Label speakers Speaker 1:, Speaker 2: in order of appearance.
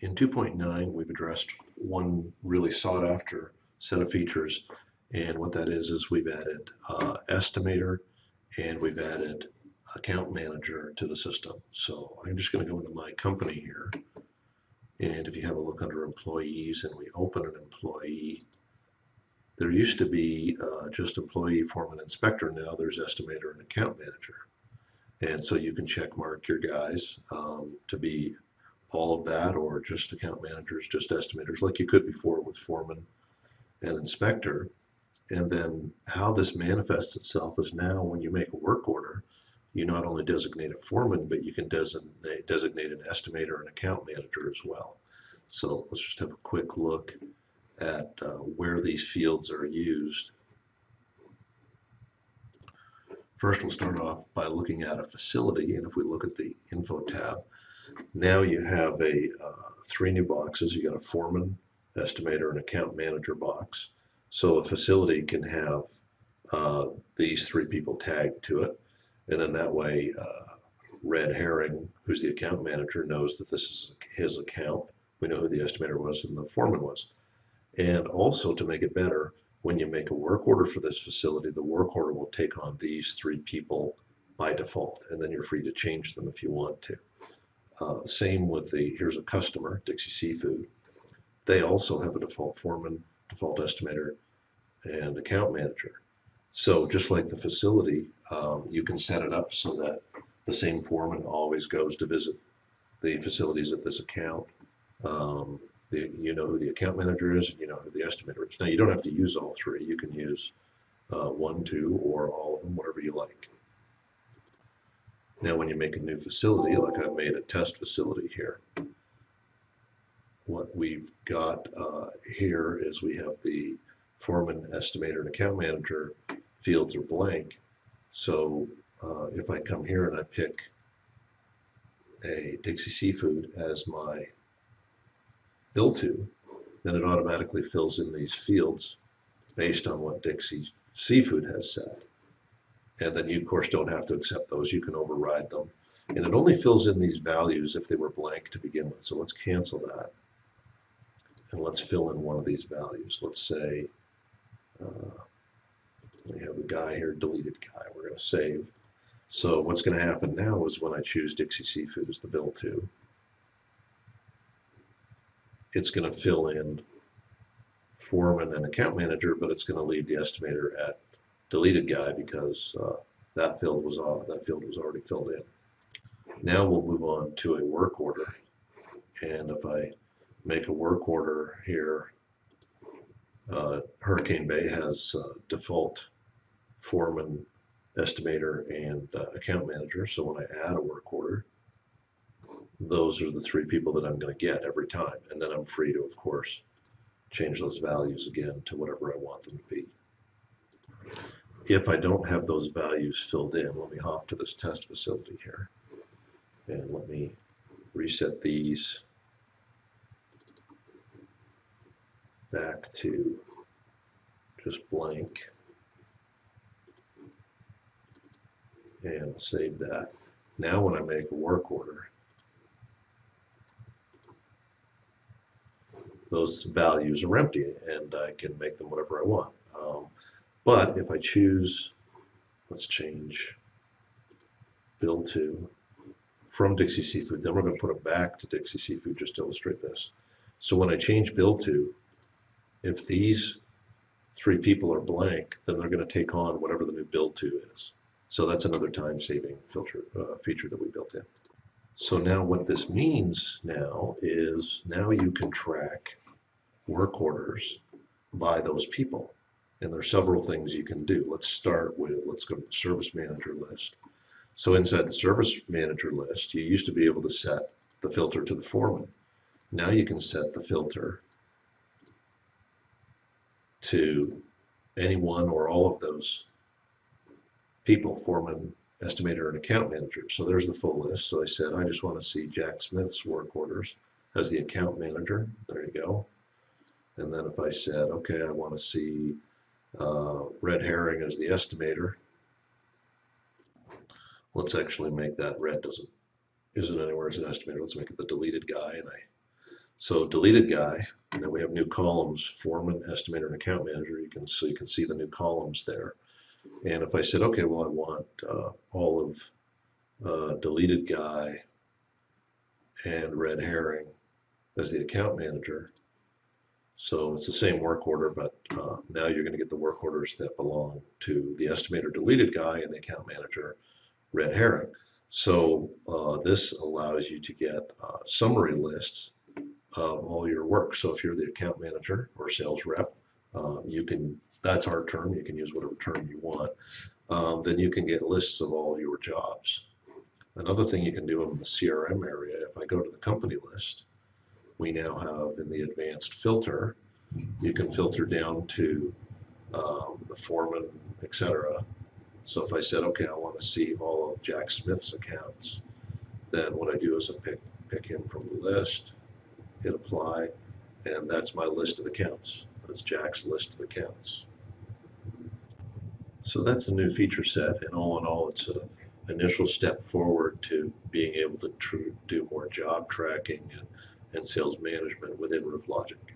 Speaker 1: In 2.9, we've addressed one really sought after set of features. And what that is we've added Estimator and we've added Account Manager to the system. So I'm just going to go into my company here. And if you have a look under employees and we open an employee, there used to be just employee, foreman, inspector. Now there's estimator and account manager. And so you can check mark your guys to be all of that, or just account managers, just estimators, like you could before with foreman and inspector. And then how this manifests itself is now when you make a work order, you not only designate a foreman, but you can designate an estimator and account manager as well. So let's just have a quick look at where these fields are used. First, we'll start off by looking at a facility, and if we look at the info tab, now you have a three new boxes. You got a foreman, estimator, and account manager box. So a facility can have these three people tagged to it, and then that way Red Herring, who's the account manager, knows that this is his account. We know who the estimator was and the foreman was. And also, to make it better, when you make a work order for this facility, the work order will take on these three people by default, and then you're free to change them if you want to. Same with here's a customer, Dixie Seafood. They also have a default foreman, default estimator, and account manager. So just like the facility, you can set it up so that the same foreman always goes to visit the facilities at this account. You know who the account manager is, and you know who the estimator is. Now, you don't have to use all three. You can use one, two, or all of them, whatever you like. Now, when you make a new facility, like I've made a test facility here, what we've got here is we have the foreman, estimator, and account manager fields are blank. So if I come here and I pick a Dixie Seafood as my bill to, then it automatically fills in these fields based on what Dixie Seafood has said. And then you, of course, don't have to accept those. You can override them. And it only fills in these values if they were blank to begin with. So let's cancel that. And let's fill in one of these values. Let's say we have a guy here, deleted guy. We're going to save. So what's going to happen now is when I choose Dixie Seafood as the bill to, it's going to fill in foreman and account manager, but it's going to leave the estimator at deleted guy because that field was already filled in. Now we'll move on to a work order, and if I make a work order here, Hurricane Bay has default foreman, estimator, and account manager. So when I add a work order, those are the three people that I'm going to get every time, and then I'm free to, of course, change those values again to whatever I want them to be. If I don't have those values filled in, let me hop to this test facility here, and let me reset these back to just blank, and save that. Now when I make a work order, those values are empty, and I can make them whatever I want. But if I choose, let's change bill to from Dixie Seafood, then we're going to put it back to Dixie Seafood just to illustrate this. So when I change bill to, if these three people are blank, then they're going to take on whatever the new bill to is. So that's another time-saving feature that we built in. So now what this means now is now you can track work orders by those people. And there are several things you can do. Let's go to the service manager list. So inside the service manager list, you used to be able to set the filter to the foreman. Now you can set the filter to any one or all of those people, foreman, estimator, and account manager. So there's the full list. So I said, I just want to see Jack Smith's work orders as the account manager. There you go. And then if I said, okay, I want to see Red Herring as the estimator. Let's actually make that red isn't anywhere as an estimator. Let's make it the deleted guy, and I So deleted guy, and then we have new columns, foreman, estimator, and account manager. So you can see the new columns there. And if I said, okay, well, I want all of deleted guy and red herring as the account manager. So it's the same work order, but now you're going to get the work orders that belong to the estimator deleted guy and the account manager red herring. So this allows you to get summary lists of all your work. So if you're the account manager or sales rep, that's our term, you can use whatever term you want. Then you can get lists of all your jobs. Another thing you can do in the CRM area, if I go to the company list, we now have in the advanced filter, you can filter down to the foreman, etc. So if I said, okay, I want to see all of Jack Smith's accounts, then what I do is I pick him from the list, hit apply, and that's my list of accounts. That's Jack's list of accounts. So that's a new feature set, and all in all, it's an initial step forward to being able to do more job tracking and sales management within RoofLogic.